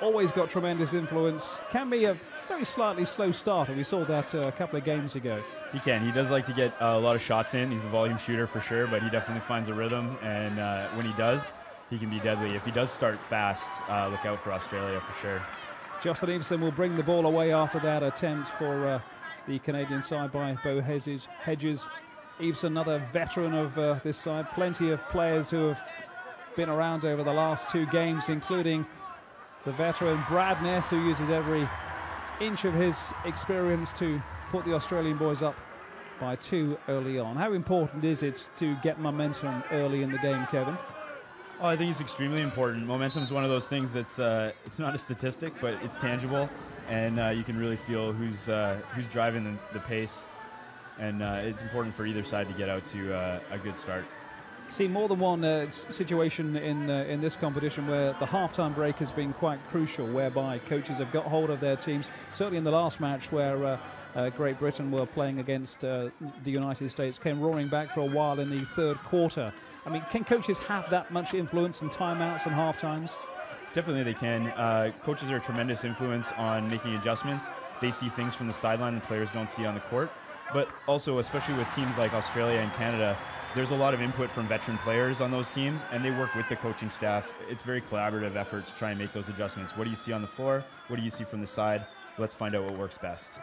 always got tremendous influence. Can be a very slightly slow starter. We saw that a couple of games ago. He can. He does like to get a lot of shots in. He's a volume shooter for sure, but he definitely finds a rhythm. And when he does, he can be deadly. If he does start fast, look out for Australia for sure. Justin Eveson will bring the ball away after that attempt for the Canadian side by Bo Hedges. Eveson, another veteran of this side. Plenty of players who have been around over the last 2 games, including the veteran Brad Ness, who uses every inch of his experience to put the Australian boys up by 2 early on. How important is it to get momentum early in the game, Kevin? Oh, I think it's extremely important. Momentum is one of those things that's it's not a statistic, but it's tangible, and you can really feel who's driving the pace, and it's important for either side to get out to a good start. See more than one situation in this competition where the halftime break has been quite crucial, whereby coaches have got hold of their teams. Certainly in the last match where Great Britain were playing against the United States, came roaring back for a while in the 3rd quarter. I mean, can coaches have that much influence in timeouts and half times? Definitely they can. Coaches are a tremendous influence on making adjustments. They see things from the sideline the players don't see on the court. But also, especially with teams like Australia and Canada, there's a lot of input from veteran players on those teams, and they work with the coaching staff. It's very collaborative effort to try and make those adjustments. What do you see on the floor? What do you see from the side? Let's find out what works best.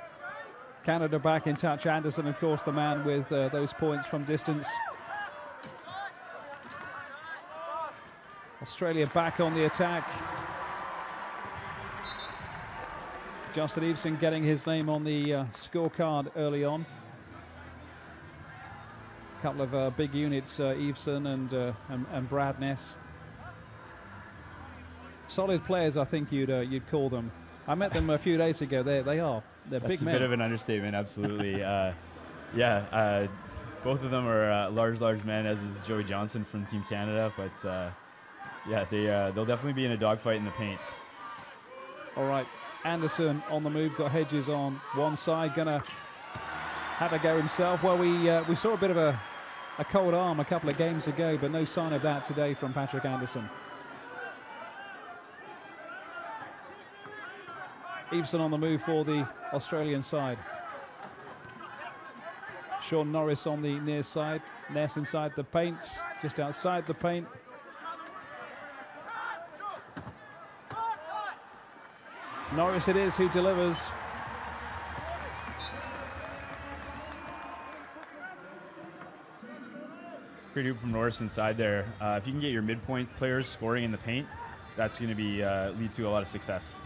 Canada back in touch. Anderson, of course, the man with those points from distance. Australia back on the attack. Justin Eveson getting his name on the scorecard early on. A couple of big units, Eveson and Brad Ness. Solid players, I think you'd call them. I met them a few days ago. They are. They're big men. That's a bit of an understatement, absolutely. Both of them are large men, as is Joey Johnson from Team Canada. But they'll definitely be in a dogfight in the paint. All right, Anderson on the move, got Hedges on one side, gonna have a go himself. Well, we saw a bit of a cold arm a couple of games ago, but no sign of that today from Patrick Anderson. Eveson on the move for the Australian side. Sean Norris on the near side. Ness inside the paint, just outside the paint. Norris it is who delivers. Great hoop from Norris inside there. If you can get your midpoint players scoring in the paint, that's going to be lead to a lot of success.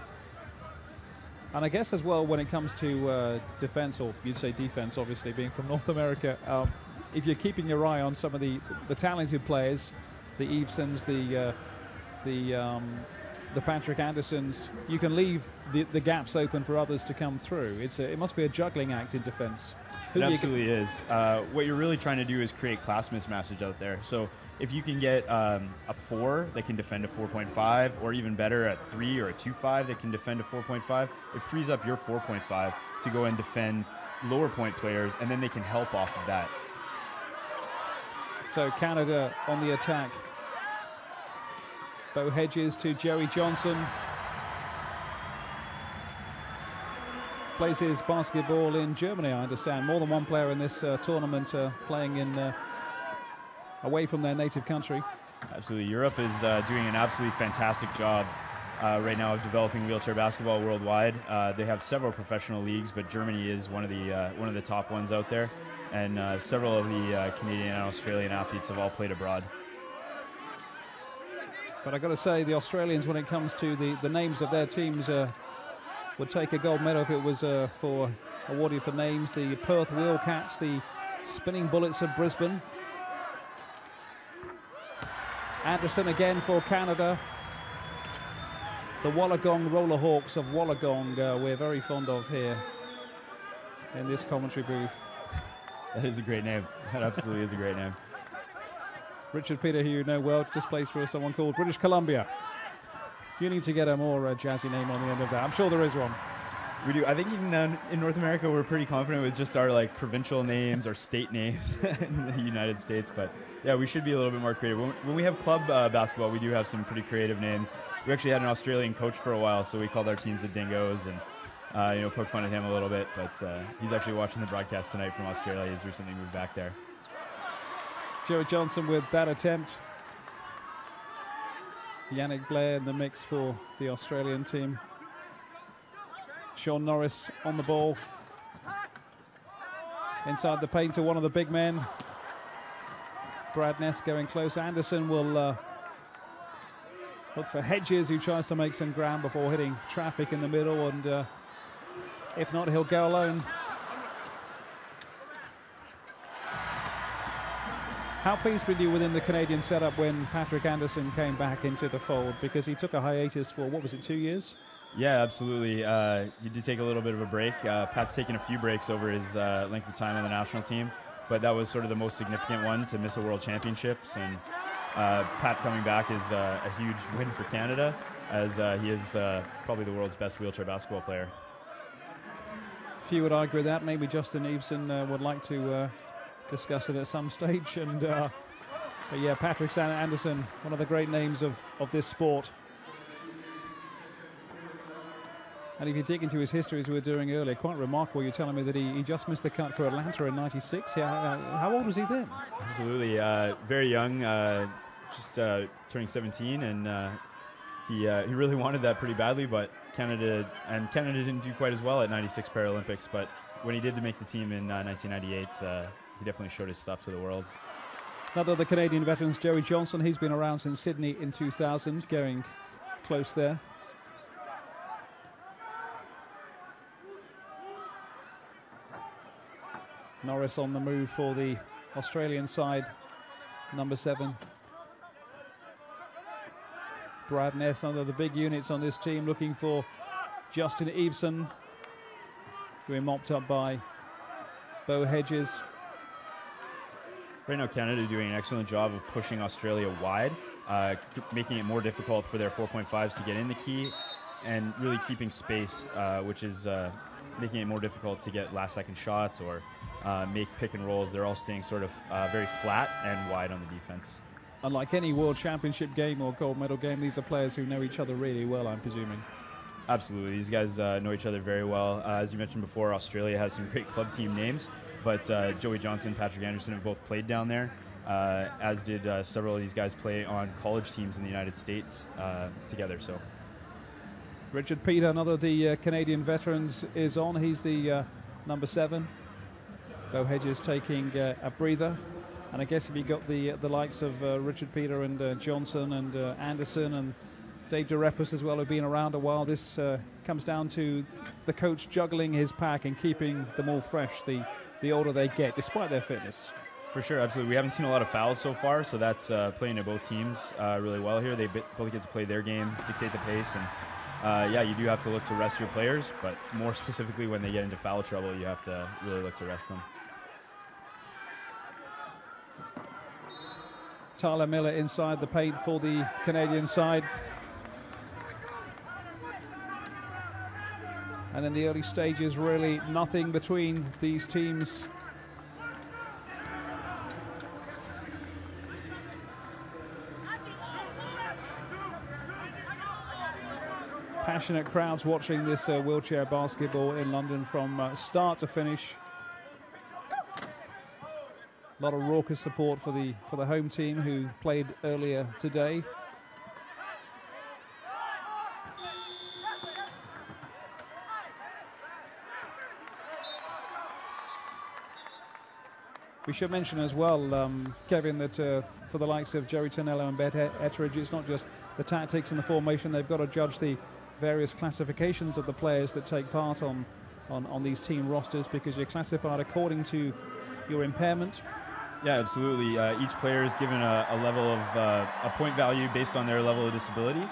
And I guess as well when it comes to defense, or you'd say defense, obviously being from North America, if you're keeping your eye on some of the talented players, the Evesons, the Patrick Andersons, you can leave the gaps open for others to come through. It must be a juggling act in defense. It absolutely is. What you're really trying to do is create class mismatches out there. So if you can get a 4 that can defend a 4.5, or even better, a 3 or a 2.5 that can defend a 4.5, it frees up your 4.5 to go and defend lower point players, and then they can help off of that. So Canada on the attack. Bo Hedges to Joey Johnson. Plays his basketball in Germany, I understand. More than one player in this tournament playing in away from their native country. Absolutely. Europe is doing an absolutely fantastic job right now of developing wheelchair basketball worldwide. They have several professional leagues, but Germany is one of the top ones out there. And several of the Canadian and Australian athletes have all played abroad. But I got to say, the Australians, when it comes to the names of their teams, would take a gold medal if it was for awarded for names. The Perth Wheelcats, the Spinning Bullets of Brisbane. Anderson again for Canada. The Wollongong Roller Hawks of Wollongong, we're very fond of here in this commentary booth. That is a great name. That absolutely is a great name. Richard Peter, who you know well, just plays for someone called British Columbia. You need to get a more jazzy name on the end of that. I'm sure there is one. We do. I think even in North America, we're pretty confident with just our like provincial names or state names in the United States. But yeah, we should be a little bit more creative. When we have club basketball, we do have some pretty creative names. We actually had an Australian coach for a while, so we called our teams the Dingoes and poke fun at him a little bit. But he's actually watching the broadcast tonight from Australia. He's recently moved back there. Joey Johnson with that attempt. Yannick Blair in the mix for the Australian team. Sean Norris on the ball. Inside the paint to one of the big men. Brad Ness going close. Anderson will look for Hedges, who tries to make some ground before hitting traffic in the middle, and if not, he'll go alone. How pleased were you within the Canadian setup when Patrick Anderson came back into the fold? Because he took a hiatus for, what was it, 2 years? Yeah, absolutely. He did take a little bit of a break. Pat's taken a few breaks over his length of time on the national team, but that was sort of the most significant one, to miss a World Championships. And Pat coming back is a huge win for Canada, as he is probably the world's best wheelchair basketball player. Few would argue with that. Maybe Justin Eveson would like to discuss it at some stage. And but yeah, Patrick Anderson, one of the great names of this sport. And if you dig into his history, as we were doing earlier, quite remarkable. You're telling me that he just missed the cut for Atlanta in '96. How old was he then? Absolutely, very young, just turning 17, and he really wanted that pretty badly. But Canada didn't do quite as well at '96 Paralympics. But when he did make the team in 1998, he definitely showed his stuff to the world. Another of the Canadian veterans, Joey Johnson. He's been around since Sydney in 2000, going close there. Norris on the move for the Australian side, number 7. Brad Ness, one of the big units on this team, looking for Justin Eveson, being mopped up by Bo Hedges. Right now, Canada doing an excellent job of pushing Australia wide, making it more difficult for their 4.5s to get in the key, and really keeping space, which is making it more difficult to get last-second shots or make pick and rolls. They're all staying sort of very flat and wide on the defense. Unlike any World Championship game or gold medal game, these are players who know each other really well, I'm presuming. Absolutely. These guys know each other very well. As you mentioned before, Australia has some great club team names, but Joey Johnson, Patrick Anderson have both played down there, as did several of these guys play on college teams in the United States together. So, Richard Peter, another of the Canadian veterans, is on. He's the number 7. Bo Hedges taking a breather. And I guess if you got the likes of Richard Peter and Johnson and Anderson and Dave DeRepis as well, who've been around a while, this comes down to the coach juggling his pack and keeping them all fresh the older they get, despite their fitness. For sure, absolutely. We haven't seen a lot of fouls so far, so that's playing to both teams really well here. They both get to play their game, dictate the pace, and yeah, you do have to look to rest your players, but more specifically when they get into foul trouble, you have to really look to rest them. Tyler Miller inside the paint for the Canadian side. And in the early stages, really nothing between these teams. Passionate crowds watching this wheelchair basketball in London from start to finish. A lot of raucous support for the home team, who played earlier today. We should mention as well, Kevin, that for the likes of Jerry Tonello and Beth Etheridge, it's not just the tactics and the formation. They've got to judge the various classifications of the players that take part on these team rosters, because you're classified according to your impairment. Yeah, absolutely. Each player is given a level of a point value based on their level of disability,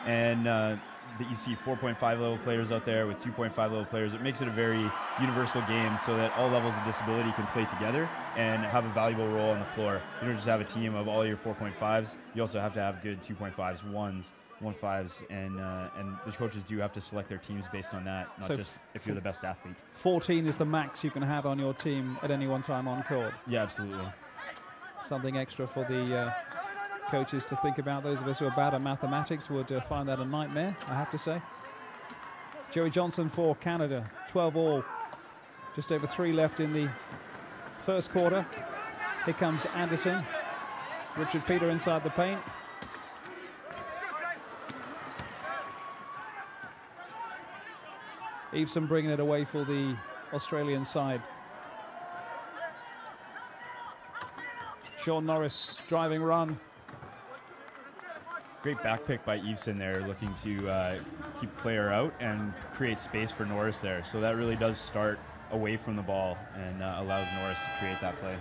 and that you see 4.5 level players out there with 2.5 level players. It makes it a very universal game so that all levels of disability can play together and have a valuable role on the floor. You don't just have a team of all your 4.5s. You also have to have good 2.5s, 1s, 1.5s, and the coaches do have to select their teams based on that, not just if you're the best athlete. 14 is the max you can have on your team at any one time on court. Yeah, absolutely. Something extra for the coaches to think about. Those of us who are bad at mathematics would find that a nightmare, I have to say. Joey Johnson for Canada, 12 all. Just over 3 left in the first quarter. Here comes Anderson. Richard Peter inside the paint. Eveson bringing it away for the Australian side. Sean Norris driving run. Great back pick by Eveson there, looking to keep the player out and create space for Norris there. So that really does start away from the ball and allows Norris to create that play.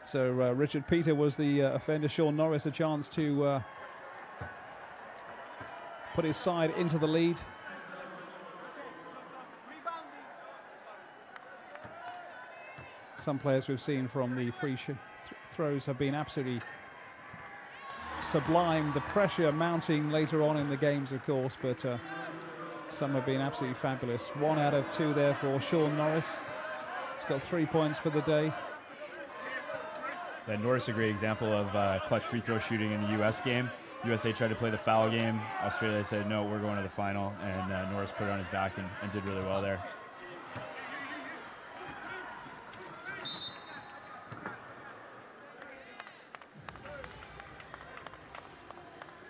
So Richard Peter was the offender. Sean Norris a chance to put his side into the lead. Some players we've seen from the free throws have been absolutely sublime. The pressure mounting later on in the games, of course, but some have been absolutely fabulous. 1 out of 2 there for Sean Norris. He's got 3 points for the day. Norris, a great example of clutch free throw shooting in the U.S. game. USA tried to play the foul game. Australia said, no, we're going to the final. And Norris put it on his back and did really well there.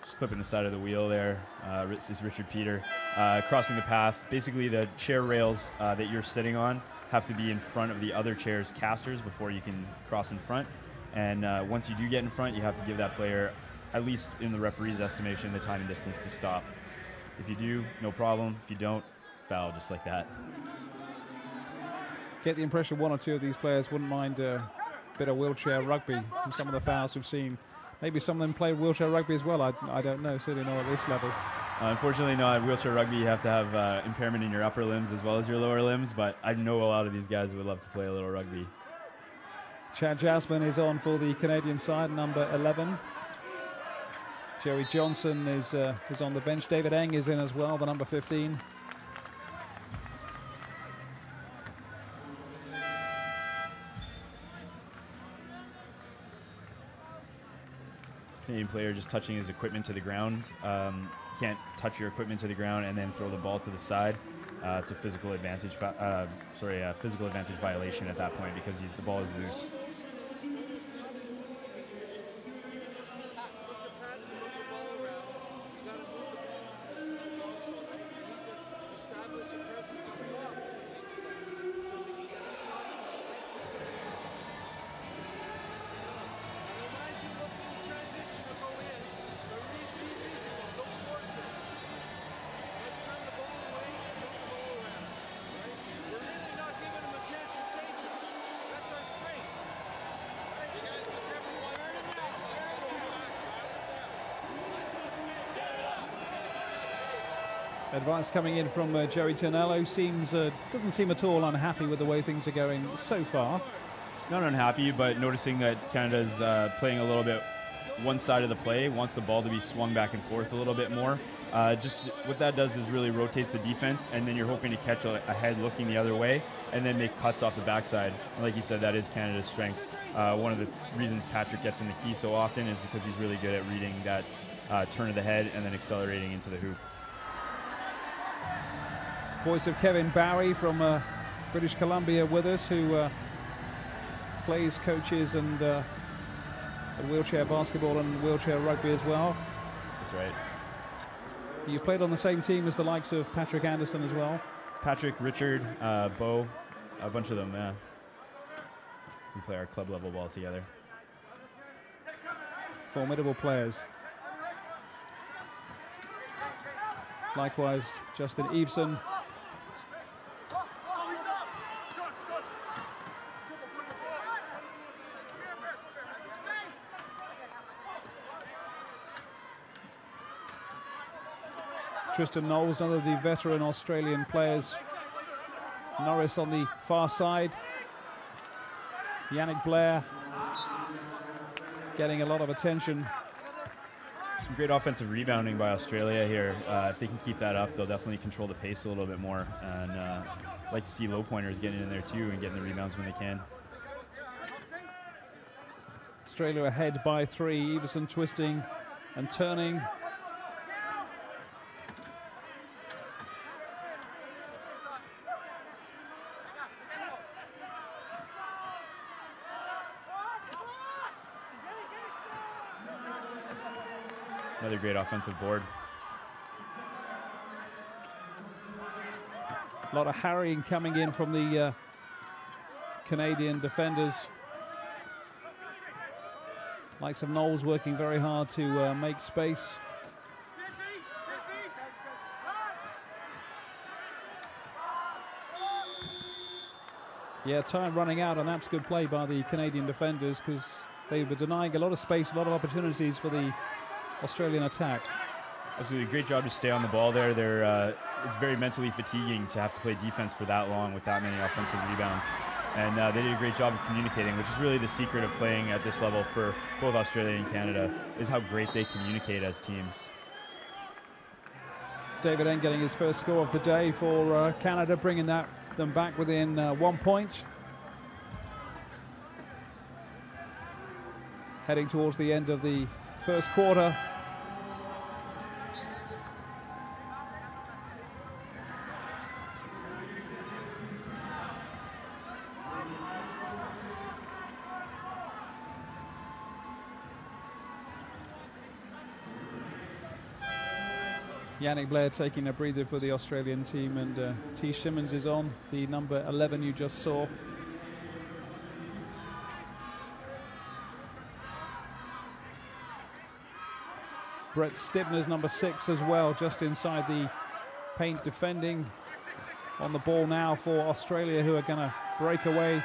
Just clipping the side of the wheel there. This is Richard Peter crossing the path. Basically, the chair rails that you're sitting on have to be in front of the other chair's casters before you can cross in front. And once you do get in front, you have to give that player, at least in the referee's estimation, the time and distance to stop. If you do, no problem. If you don't, foul just like that. Get the impression 1 or 2 of these players wouldn't mind a bit of wheelchair rugby from some of the fouls we've seen. Maybe some of them play wheelchair rugby as well. I don't know, certainly not at this level. Unfortunately, no. At wheelchair rugby, you have to have impairment in your upper limbs as well as your lower limbs, but I know a lot of these guys would love to play a little rugby. Chad Jasmine is on for the Canadian side, number 11. Joey Johnson is on the bench. David Eng is in as well, the number 15. Canadian player just touching his equipment to the ground. Can't touch your equipment to the ground and then throw the ball to the side. It's a physical advantage. Physical advantage violation at that point because the ball is loose. Advice coming in from Jerry Turnello. Doesn't seem at all unhappy with the way things are going so far. Not unhappy, but noticing that Canada's playing a little bit one side of the play, wants the ball to be swung back and forth a little bit more. Just what that does is really rotates the defense, and then you're hoping to catch a head looking the other way and then make cuts off the backside. And like you said, that is Canada's strength. One of the reasons Patrick gets in the key so often is because he's really good at reading that turn of the head and then accelerating into the hoop. Voice of Kevin Barry from British Columbia with us, who plays, coaches, and wheelchair basketball and wheelchair rugby as well. That's right. You played on the same team as the likes of Patrick Anderson as well? Patrick, Richard, Bo, a bunch of them, yeah. We play our club level ball together. Formidable players. Likewise, Justin Eveson. Tristan Knowles, another of the veteran Australian players. Norris on the far side. Yannick Blair getting a lot of attention. Some great offensive rebounding by Australia here. If they can keep that up, they'll definitely control the pace a little bit more. And like to see low pointers getting in there too and getting the rebounds when they can. Australia ahead by 3. Everson twisting and turning. Another great offensive board. A lot of harrying coming in from the Canadian defenders. Likes of Knowles working very hard to make space. Yeah, time running out, and that's good play by the Canadian defenders because they were denying a lot of space, a lot of opportunities for the Australian attack. Absolutely, great job to stay on the ball there. It's very mentally fatiguing to have to play defense for that long with that many offensive rebounds. And they did a great job of communicating, which is really the secret of playing at this level for both Australia and Canada, is how great they communicate as teams. David N getting his first score of the day for Canada, bringing them back within 1 point. Heading towards the end of the first quarter. Yannick Blair taking a breather for the Australian team, and T. Simmons is on, the number 11 you just saw. Brett Stibner's number 6 as well, just inside the paint defending. On the ball now for Australia, who are going to break away.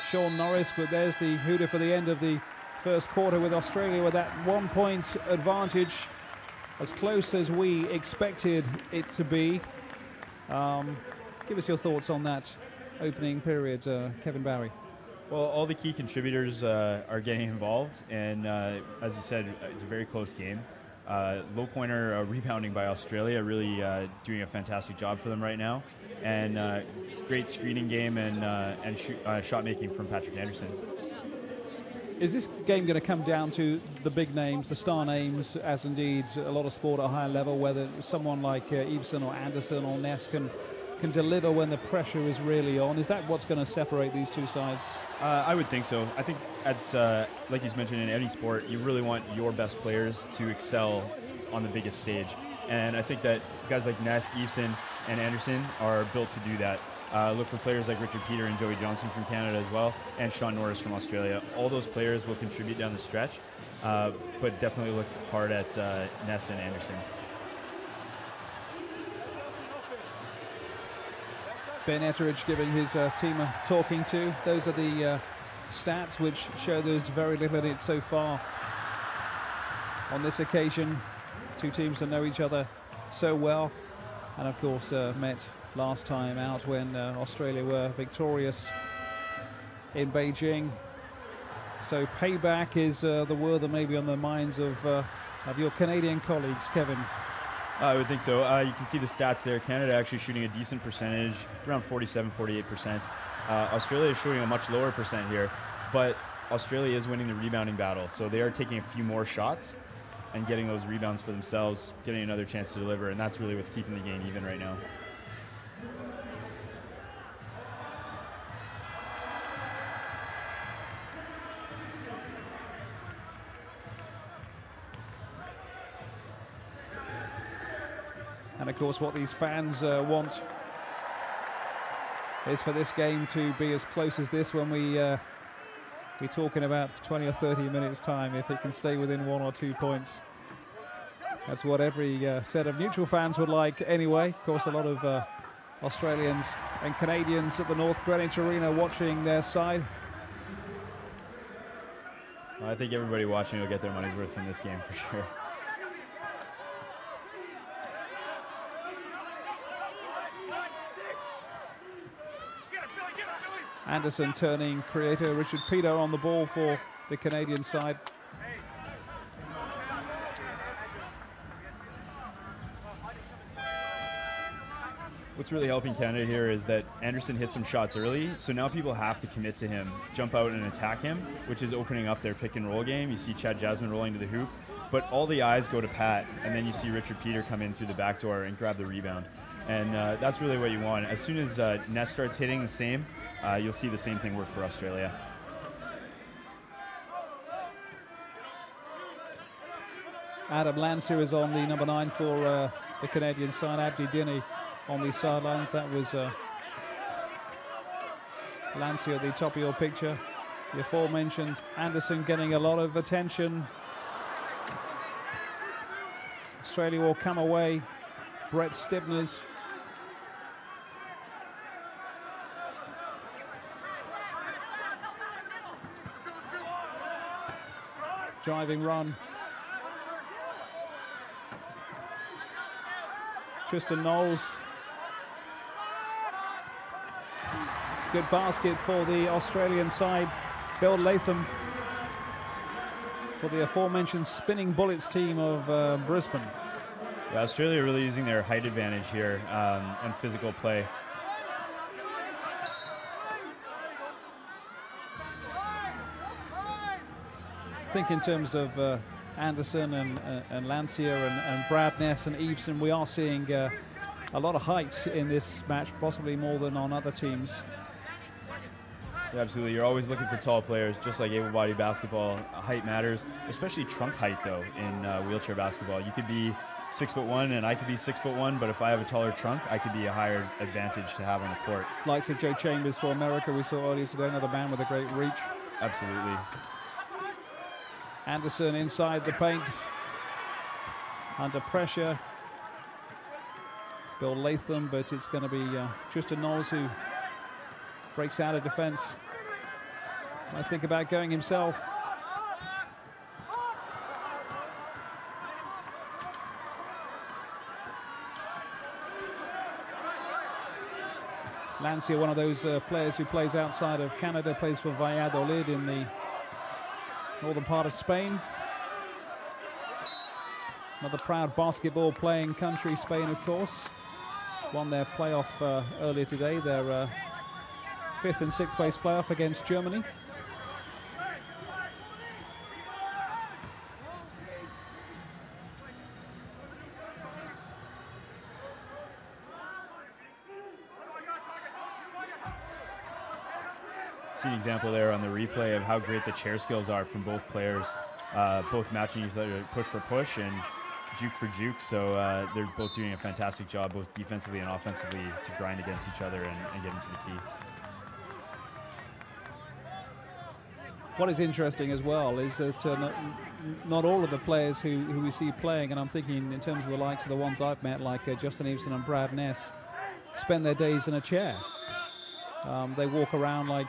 Sean Norris, but there's the hooter for the end of the first quarter with Australia with that 1 point advantage, as close as we expected it to be. Give us your thoughts on that opening period, Kevin Barry. Well, all the key contributors are getting involved, and as you said, it's a very close game. Low pointer rebounding by Australia, really doing a fantastic job for them right now, and great screening game and shot making from Patrick Anderson. Is this game going to come down to the big names, the star names, as indeed a lot of sport at a higher level, whether someone like Eveson or Anderson or Ness can deliver when the pressure is really on? Is that what's going to separate these two sides? I would think so. I think like you mentioned, in any sport, you really want your best players to excel on the biggest stage. And I think that guys like Ness, Eveson, and Anderson are built to do that. Look for players like Richard Peter and Joey Johnson from Canada as well, and Sean Norris from Australia. All those players will contribute down the stretch, but definitely look hard at Ness and Anderson. Ben Etheridge giving his team a talking to. Those are the stats which show there's very little in it so far. On this occasion, two teams that know each other so well, and of course met last time out when Australia were victorious in Beijing. So payback is the word that may be on the minds of your Canadian colleagues, Kevin. I would think so. You can see the stats there. Canada actually shooting a decent percentage, around 47-48%. Australia is shooting a much lower percent here, but Australia is winning the rebounding battle. So they are taking a few more shots and getting those rebounds for themselves, getting another chance to deliver, and that's really what's keeping the game even right now. And of course what these fans want is for this game to be as close as this when we're talking about 20 or 30 minutes time, if it can stay within 1 or 2 points. That's what every set of neutral fans would like anyway. Of course, a lot of Australians and Canadians at the North Greenwich Arena watching their side. Well, I think everybody watching will get their money's worth from this game for sure. Anderson turning creator Richard Peter on the ball for the Canadian side. What's really helping Canada here is that Anderson hit some shots early, so now people have to commit to him, jump out and attack him, which is opening up their pick and roll game. You see Chad Jasmine rolling to the hoop, but all the eyes go to Pat, and then you see Richard Peter come in through the back door and grab the rebound. And that's really what you want. As soon as Ness starts hitting the same, you'll see the same thing work for Australia. Adam Lancier is on the number 9 for the Canadian side. Abdi Dini on the sidelines. That was Lancier at the top of your picture. The aforementioned Anderson getting a lot of attention. Australia will come away. Brett Stibners. Driving run. Tristan Knowles. It's a good basket for the Australian side. Bill Latham for the aforementioned Spinning Bullets team of Brisbane. Yeah, Australia really using their height advantage here and physical play. I think in terms of Anderson and Lancier and Brad Ness and Eveson, we are seeing a lot of height in this match, possibly more than on other teams. Yeah, absolutely. You're always looking for tall players, just like able-bodied basketball. Height matters, especially trunk height, though, in wheelchair basketball. You could be 6'1" and I could be 6'1", but if I have a taller trunk, I could be a higher advantage to have on the court. Likes of Joe Chambers for America, we saw earlier today, another man with a great reach. Absolutely. Anderson inside the paint, under pressure. Bill Latham, but it's going to be Tristan Knowles who breaks out of defense. I think about going himself. Lancier, one of those players who plays outside of Canada, plays for Valladolid in the northern part of Spain. Another proud basketball playing country, Spain, of course. Won their playoff earlier today, their 5th and 6th place playoff against Germany. See an example there on the replay of how great the chair skills are from both players, both matching each other push for push and juke for juke. So they're both doing a fantastic job, both defensively and offensively, to grind against each other and get into the key. What is interesting as well is that not all of the players who we see playing, and I'm thinking in terms of the likes of the ones I've met, like Justin Eveson and Brad Ness, spend their days in a chair. They walk around like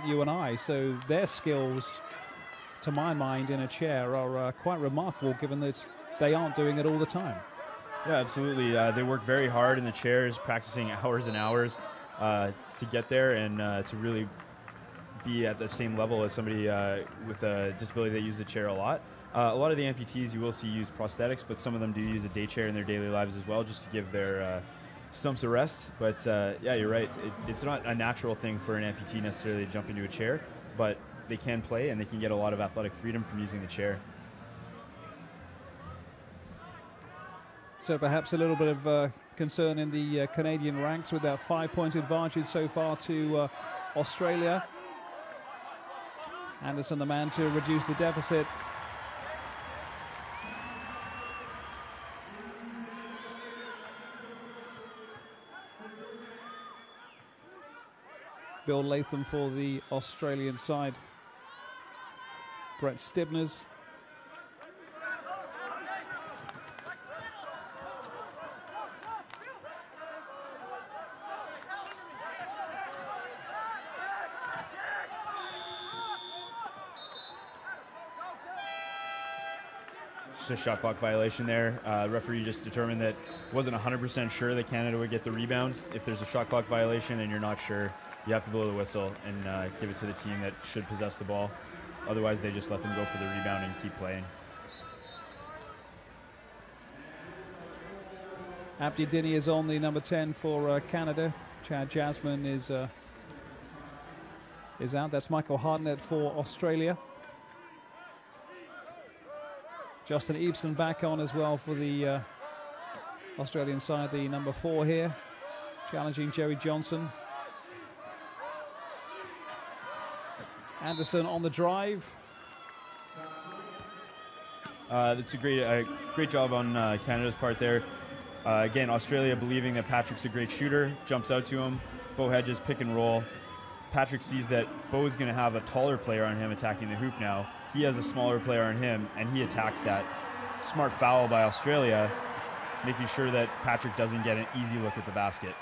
you and I, so their skills, to my mind, in a chair are quite remarkable, given that they aren't doing it all the time. Yeah, absolutely. They work very hard in the chairs, practicing hours and hours to get there and to really be at the same level as somebody with a disability that uses a chair a lot. A lot of the amputees you will see use prosthetics, but some of them do use a day chair in their daily lives as well, just to give their stumps a rest. But yeah, you're right. It's not a natural thing for an amputee necessarily to jump into a chair, but they can play and they can get a lot of athletic freedom from using the chair. So perhaps a little bit of concern in the Canadian ranks with that 5-point advantage so far to Australia. Anderson, the man to reduce the deficit. Bill Latham for the Australian side. Brett Stibners. just a shot clock violation there. Referee just determined that wasn't 100% sure that Canada would get the rebound. If there's a shot clock violation and you're not sure, you have to blow the whistle and give it to the team that should possess the ball. Otherwise, they just let them go for the rebound and keep playing. Abdi Dini is on, the number 10 for Canada. Chad Jasmine is out. That's Michael Hartnett for Australia. Justin Eveson back on as well for the Australian side, the number 4 here, challenging Jerry Johnson. Anderson on the drive. That's a great job on Canada's part there. Again, Australia believing that Patrick's a great shooter, jumps out to him. Bo Hedges pick and roll. Patrick sees that Bo is going to have a taller player on him attacking the hoop now. He has a smaller player on him, and he attacks that. Smart foul by Australia, making sure that Patrick doesn't get an easy look at the basket.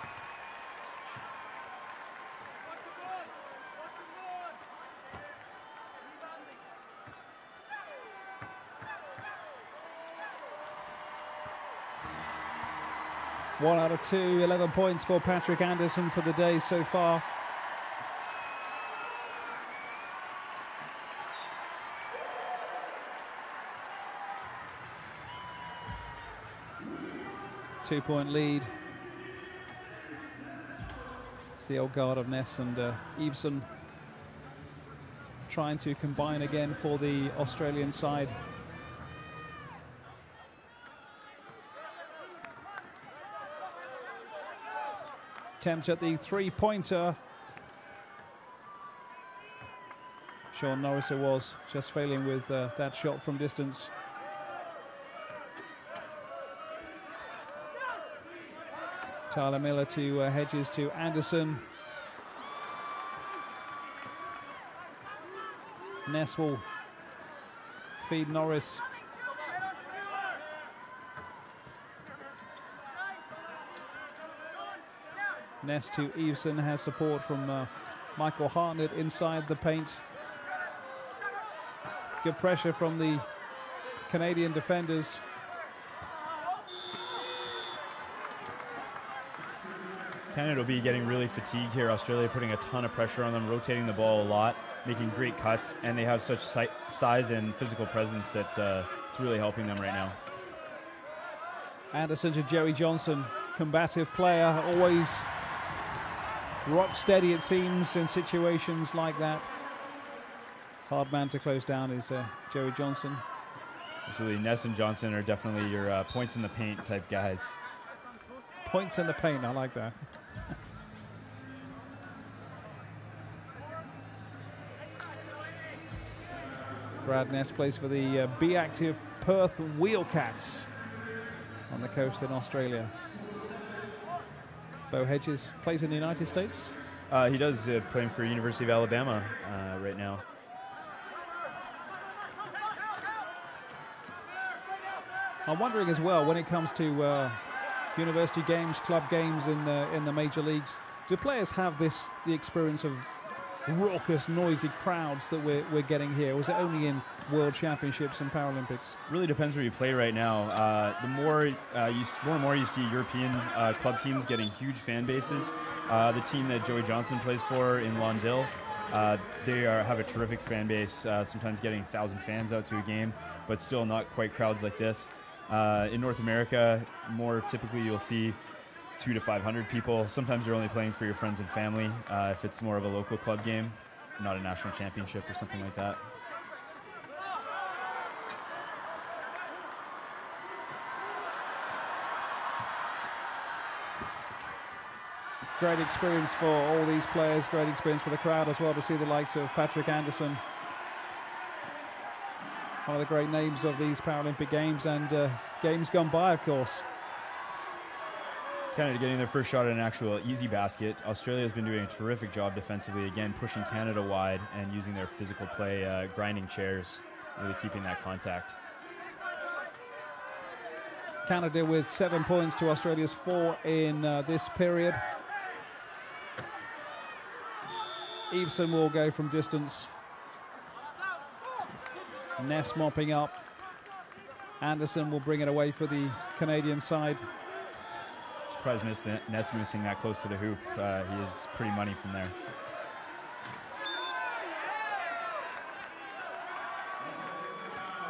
One out of 2, 11 points for Patrick Anderson for the day so far. Two-point lead. It's the old guard of Ness and Eveson trying to combine again for the Australian side. Attempt at the three-pointer. Sean Norris it was, just failing with that shot from distance. Tyler Miller to Hedges to Anderson. Ness will feed Norris. Ness to Eveson, has support from Michael Hartnett inside the paint. Good pressure from the Canadian defenders. Canada will be getting really fatigued here. Australia putting a ton of pressure on them, rotating the ball a lot, making great cuts, and they have such size and physical presence that it's really helping them right now. Anderson to Jerry Johnson, combative player, always rock steady it seems in situations like that. Hard man to close down is Jerry Johnson. Absolutely, Ness and Johnson are definitely your points in the paint type guys. Points in the paint, I like that. Brad Ness plays for the Be Active Perth Wheelcats on the coast in Australia. Bo Hedges plays in the United States. He does, playing for University of Alabama right now. I'm wondering as well, when it comes to university games, club games in the major leagues, do players have the experience of raucous, noisy crowds that we're getting here? Or is it only in World Championships and Paralympics? Really depends where you play right now. The more and more you see European club teams getting huge fan bases. The team that Joey Johnson plays for in Londil, they have a terrific fan base, sometimes getting 1,000 fans out to a game, but still not quite crowds like this. In North America, more typically you'll see 200 to 500 people. Sometimes you're only playing for your friends and family if it's more of a local club game, not a national championship or something like that. Great experience for all these players, great experience for the crowd as well to see the likes of Patrick Anderson, one of the great names of these Paralympic Games and games gone by, of course. Canada getting their first shot at an actual easy basket. Australia has been doing a terrific job defensively, again pushing Canada wide and using their physical play, grinding chairs, really keeping that contact. Canada with 7 points to Australia's 4 in this period. Eveson will go from distance. Ness mopping up. Anderson will bring it away for the Canadian side. Surprised Ness missing that close to the hoop. He is pretty money from there.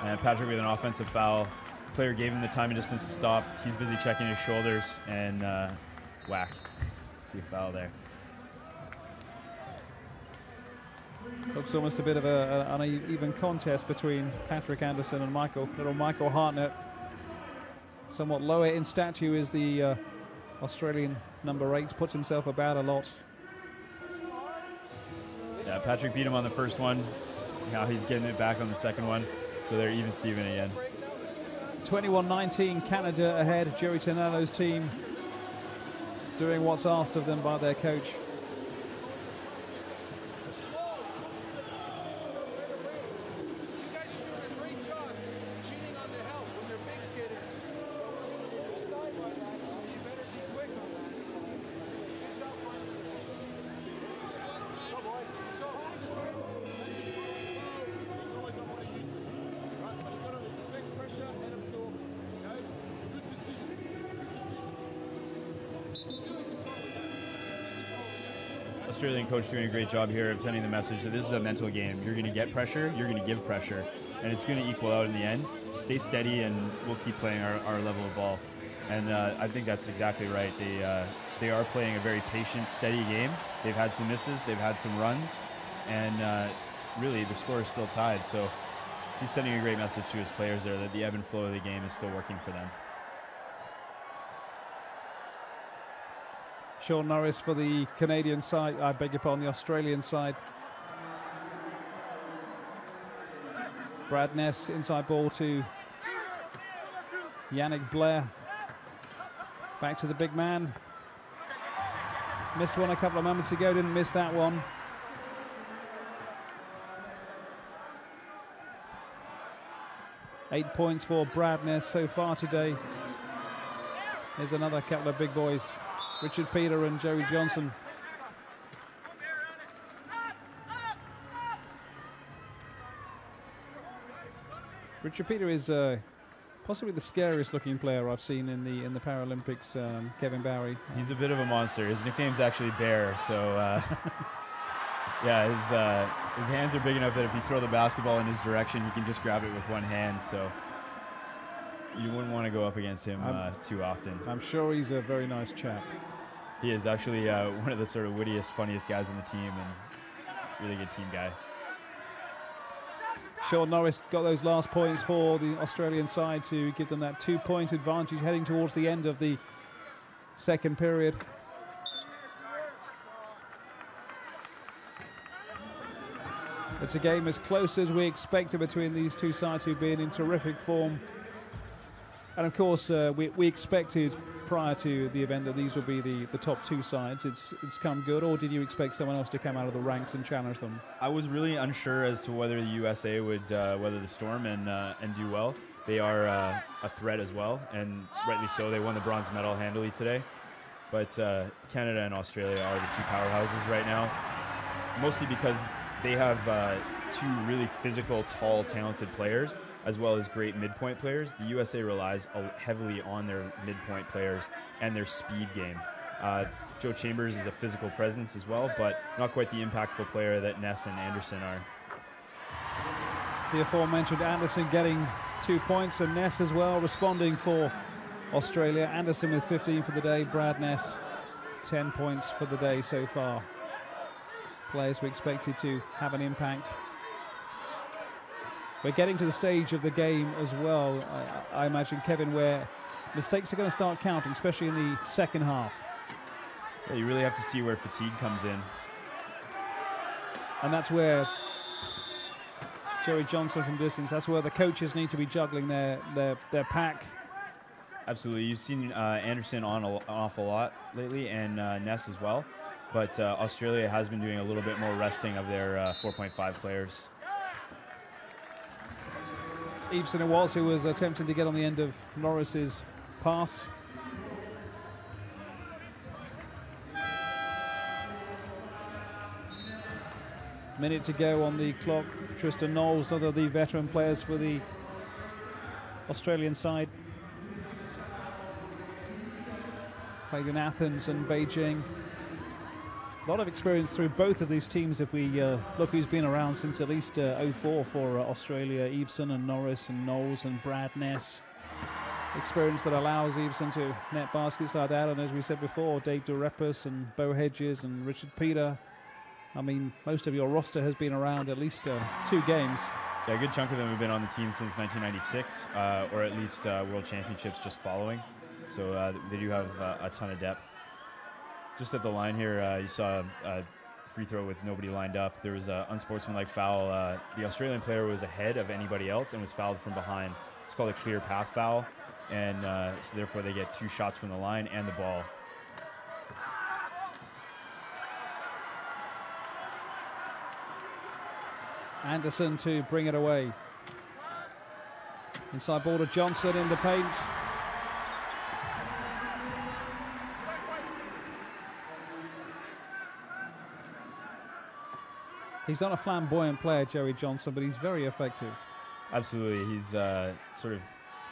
And Patrick with an offensive foul. Player gave him the time and distance to stop. He's busy checking his shoulders and whack. See a foul there. Looks almost a bit of an uneven contest between Patrick Anderson and little Michael Hartnett. Somewhat lower in stature is the Australian number 8, puts himself about a lot. Yeah, Patrick beat him on the first one. Now he's getting it back on the second one. So they're even Steven again. 21-19, Canada ahead. Joey Tonello's team doing what's asked of them by their coach. Australian coach doing a great job here of sending the message that this is a mental game. You're going to get pressure, you're going to give pressure, and it's going to equal out in the end. Stay steady, and we'll keep playing our level of ball. And I think that's exactly right. They are playing a very patient, steady game. They've had some misses, they've had some runs, and really the score is still tied. So he's sending a great message to his players there that the ebb and flow of the game is still working for them. Sean Norris for the Canadian side, I beg your pardon, the Australian side. Brad Ness, inside ball to Yannick Blair. Back to the big man. Missed one a couple of moments ago, didn't miss that one. Eight points for Brad Ness so far today. Here's another couple of big boys. Richard Peter and Joey Johnson. Richard Peter is possibly the scariest looking player I've seen in the Paralympics, Kevin Bowery. He's a bit of a monster. His nickname's actually Bear, so yeah, his hands are big enough that if you throw the basketball in his direction, he can just grab it with one hand, so you wouldn't want to go up against him too often. I'm sure he's a very nice chap. He is actually one of the sort of wittiest, funniest guys on the team, and really good team guy. Sean Norris got those last points for the Australian side to give them that 2-point advantage heading towards the end of the second period. It's a game as close as we expected between these two sides who've been in terrific form. And of course, we expected prior to the event that these would be the top two sides. It's come good, or did you expect someone else to come out of the ranks and challenge them? I was really unsure as to whether the USA would weather the storm and do well. They are a threat as well, and rightly so. They won the bronze medal handily today. But Canada and Australia are the two powerhouses right now, mostly because they have two really physical, tall, talented players, as well as great midpoint players. The USA relies heavily on their midpoint players and their speed game. Joe Chambers is a physical presence as well, but not quite the impactful player that Ness and Anderson are. The aforementioned Anderson getting 2 points, and Ness as well responding for Australia. Anderson with 15 for the day, Brad Ness 10 points for the day so far. Players we expected to have an impact. We're getting to the stage of the game as well, I imagine, Kevin, where mistakes are going to start counting, especially in the second half. Yeah, you really have to see where fatigue comes in. And that's where Joey Johnson from distance, that's where the coaches need to be juggling their pack. Absolutely. You've seen Anderson on an awful lot lately, and Ness as well. But Australia has been doing a little bit more resting of their 4.5 players. Eveson it was who was attempting to get on the end of Norris's pass. Minute to go on the clock. Tristan Knowles, another of the veteran players for the Australian side. Played in Athens and Beijing. A lot of experience through both of these teams if we look who's been around since at least 04 for Australia. Eveson and Norris and Knowles and Brad Ness. Experience that allows Eveson to net baskets like that, and as we said before, Dave Durepis and Bo Hedges and Richard Peter. I mean, most of your roster has been around at least 2 games. Yeah, a good chunk of them have been on the team since 1996, or at least World Championships just following. So they do have a ton of depth. Just at the line here, you saw a free throw with nobody lined up. There was an unsportsmanlike foul. The Australian player was ahead of anybody else and was fouled from behind. It's called a clear path foul, and so therefore they get 2 shots from the line and the ball. Anderson to bring it away. Inside ball to Johnson in the paint. He's not a flamboyant player, Joey Johnson, but he's very effective. Absolutely. He's sort of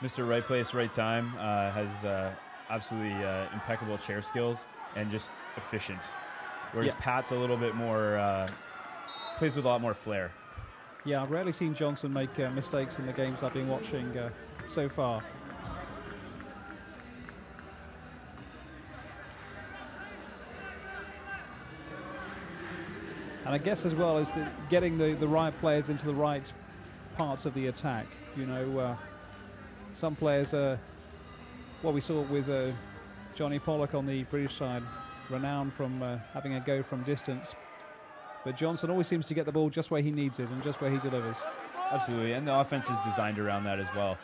Mr. Right Place, Right Time, has absolutely impeccable chair skills and just efficient. Whereas Pat's a little bit more, plays with a lot more flair. Yeah, I've rarely seen Johnson make mistakes in the games I've been watching so far. And I guess as well as getting the right players into the right parts of the attack. You know, some players, what we saw with Johnny Pollock on the British side, renowned from having a go from distance. But Johnson always seems to get the ball just where he needs it and just where he delivers. Absolutely, and the offense is designed around that as well.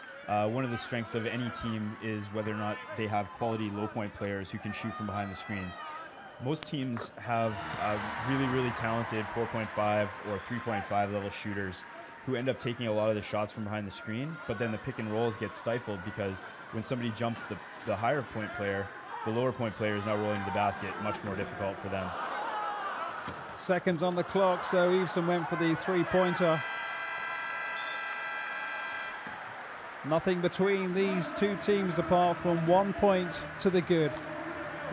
One of the strengths of any team is whether or not they have quality low-point players who can shoot from behind the screens. Most teams have really, really talented 4.5 or 3.5 level shooters who end up taking a lot of the shots from behind the screen, but then the pick and rolls get stifled because when somebody jumps the higher point player, the lower point player is now rolling to the basket, much more difficult for them. Seconds on the clock, so Eveson went for the 3-pointer. Nothing between these 2 teams apart from 1 point to the good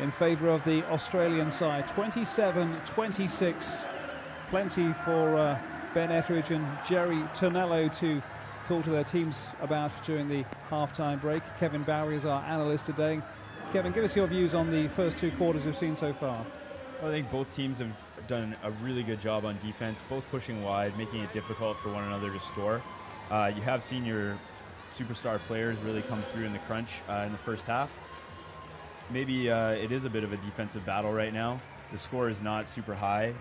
in favor of the Australian side. 27-26. Plenty for Ben Etheridge and Jerry Tonello to talk to their teams about during the halftime break. Kevin Bowery is our analyst today. Kevin, give us your views on the first 2 quarters we've seen so far. I think both teams have done a really good job on defense, both pushing wide, making it difficult for one another to score. You have seen your superstar players really come through in the crunch in the first half. Maybe it is a bit of a defensive battle right now. The score is not super high.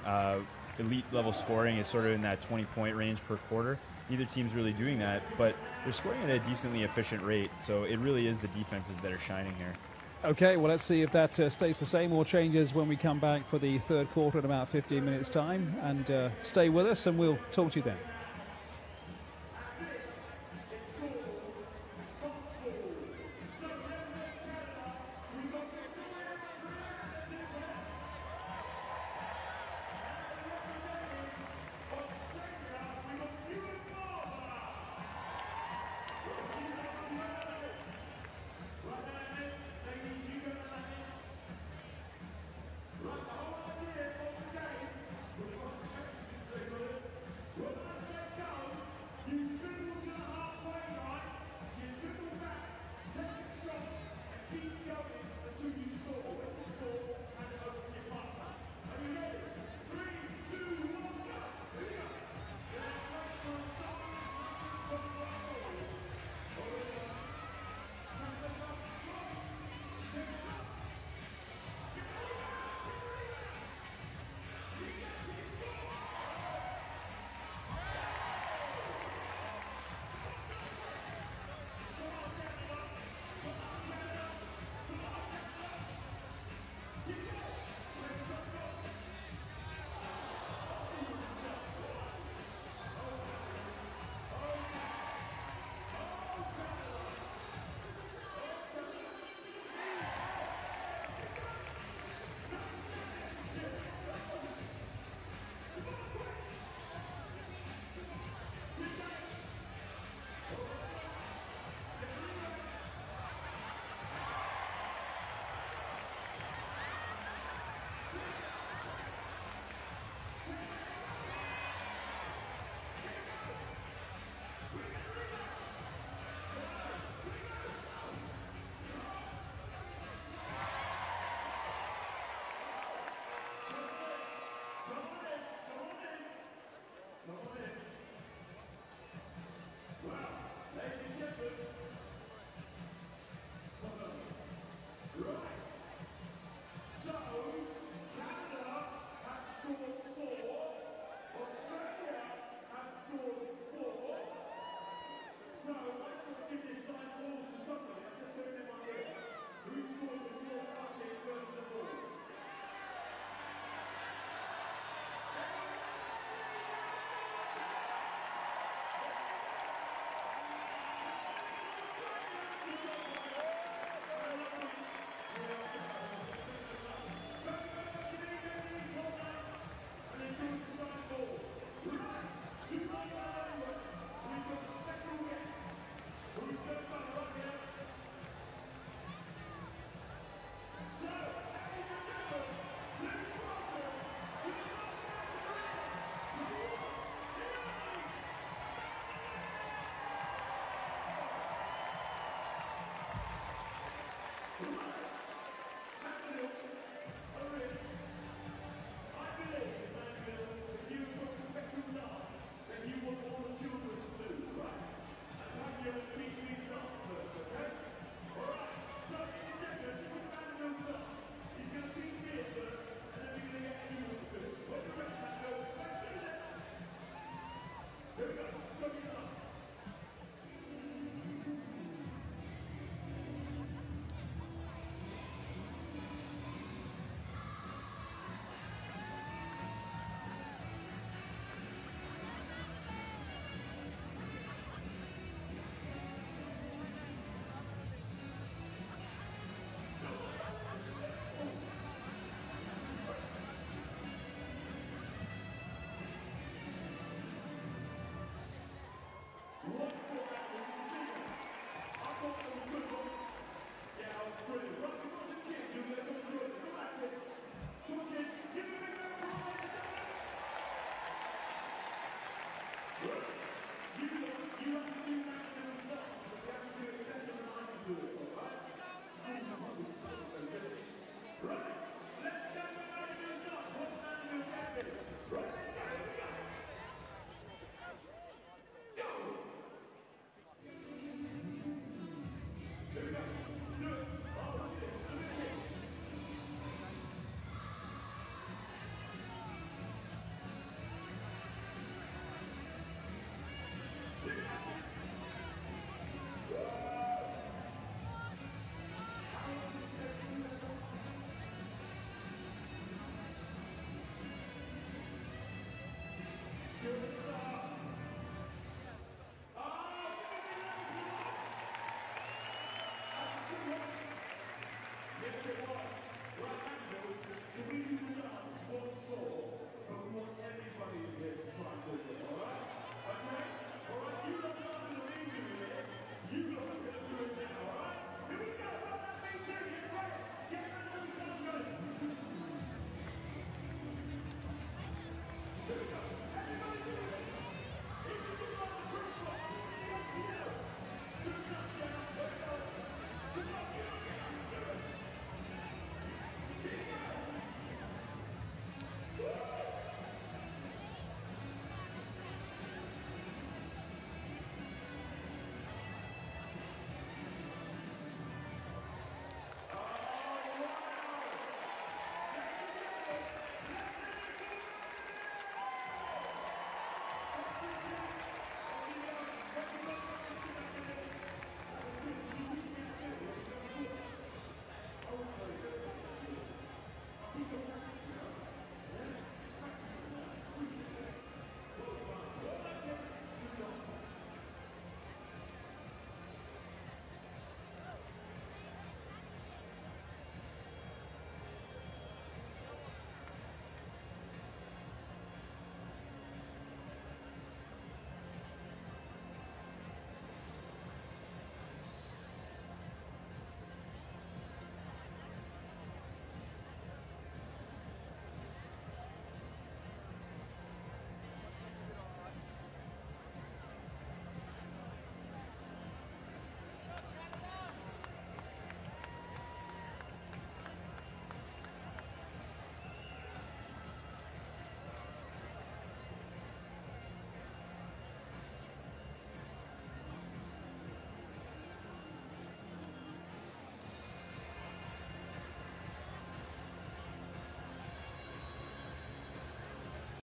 Elite level scoring is sort of in that 20-point range per quarter. Neither team's really doing that, but they're scoring at a decently efficient rate, so it really is the defenses that are shining here. Okay, well, let's see if that stays the same or changes when we come back for the third quarter in about 15 minutes' time. And stay with us, and we'll talk to you then.